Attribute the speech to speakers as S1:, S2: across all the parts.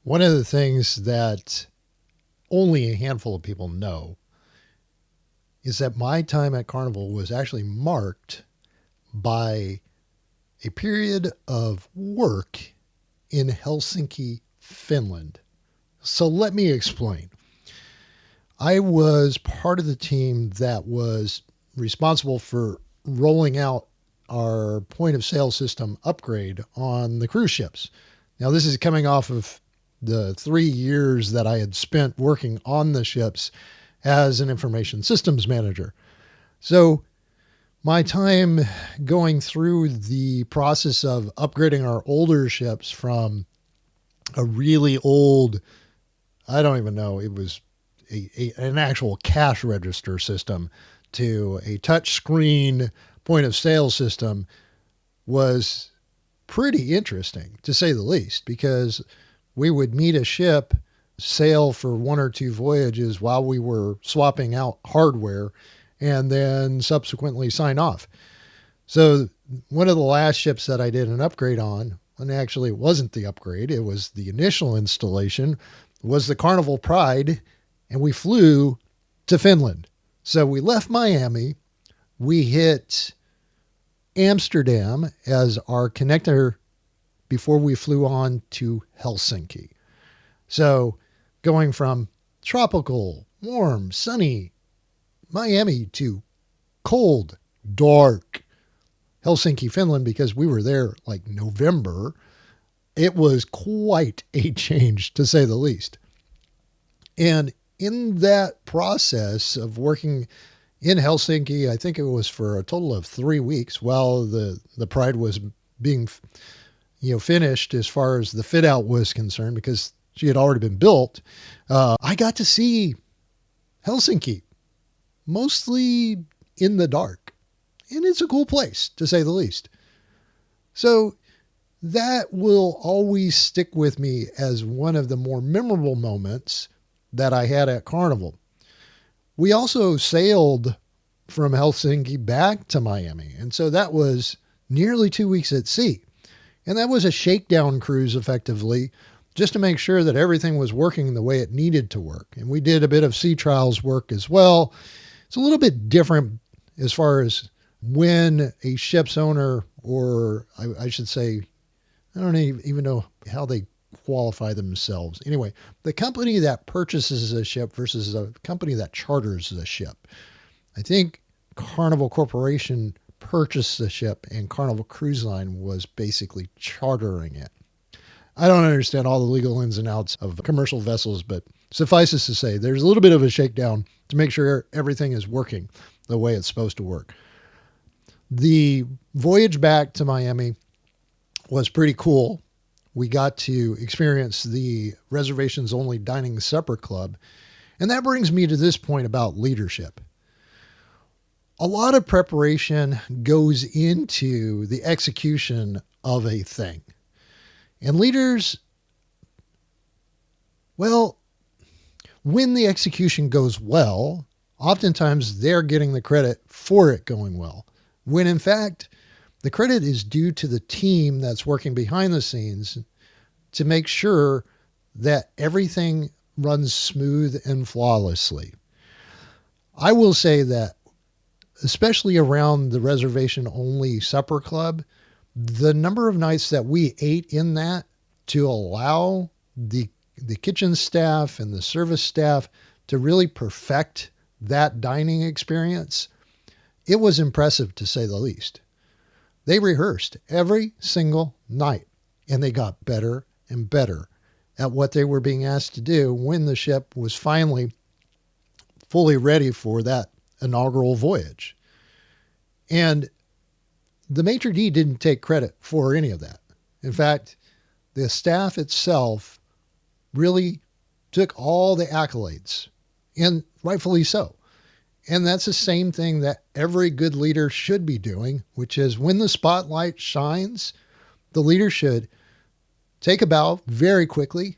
S1: One of the things that only a handful of people know is that my time at Carnival was actually marked by a period of work in Helsinki, Finland. So let me explain. I was part of the team that was responsible for rolling out our point of sale system upgrade on the cruise ships. Now, this is coming off of the 3 years that I had spent working on the ships as an information systems manager. So my time going through the process of upgrading our older ships from a really old, I don't even know, it was an actual cash register system to a touch screen point of sale system was pretty interesting, to say the least, because we would meet a ship, sail for 1 or 2 voyages while we were swapping out hardware, and then subsequently sign off. So one of the last ships that I did an upgrade on, and actually it wasn't the upgrade, it was the initial installation, was the Carnival Pride, and we flew to Finland. So we left Miami, we hit Amsterdam as our connector before we flew on to Helsinki. So going from tropical, warm, sunny Miami to cold, dark Helsinki, Finland, because we were there like November, it was quite a change, to say the least. And in that process of working in Helsinki, I think it was for a total of 3 weeks while the Pride was being, finished as far as the fit out was concerned, because she had already been built. I got to see Helsinki mostly in the dark, and it's a cool place, to say the least. So that will always stick with me as one of the more memorable moments that I had at Carnival. We also sailed from Helsinki back to Miami, and so that was nearly 2 weeks at sea. And that was a shakedown cruise, effectively, just to make sure that everything was working the way it needed to work. And we did a bit of sea trials work as well. It's a little bit different as far as when a ship's owner, or I should say, I don't even know how they qualify themselves. Anyway, the company that purchases a ship versus a company that charters the ship. I think Carnival Corporation purchased the ship and Carnival Cruise Line was basically chartering it. I don't understand all the legal ins and outs of commercial vessels, but suffice it to say, there's a little bit of a shakedown to make sure everything is working the way it's supposed to work. The voyage back to Miami was pretty cool. We got to experience the reservations only dining supper club. And that brings me to this point about leadership. A lot of preparation goes into the execution of a thing. And leaders, well, when the execution goes well, oftentimes they're getting the credit for it going well, when in fact, the credit is due to the team that's working behind the scenes to make sure that everything runs smooth and flawlessly. I will say that, especially around the reservation-only supper club, the number of nights that we ate in that to allow the kitchen staff and the service staff to really perfect that dining experience, it was impressive, to say the least. They rehearsed every single night, and they got better and better at what they were being asked to do when the ship was finally fully ready for that inaugural voyage. And the maitre d' didn't take credit for any of that. In fact, the staff itself really took all the accolades, and rightfully so. And that's the same thing that every good leader should be doing, which is when the spotlight shines, the leader should take a bow very quickly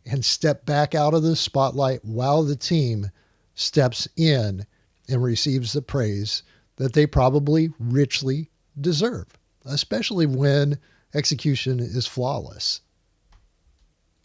S1: and step back out of the spotlight while the team steps in and receives the praise that they probably richly deserve, especially when execution is flawless.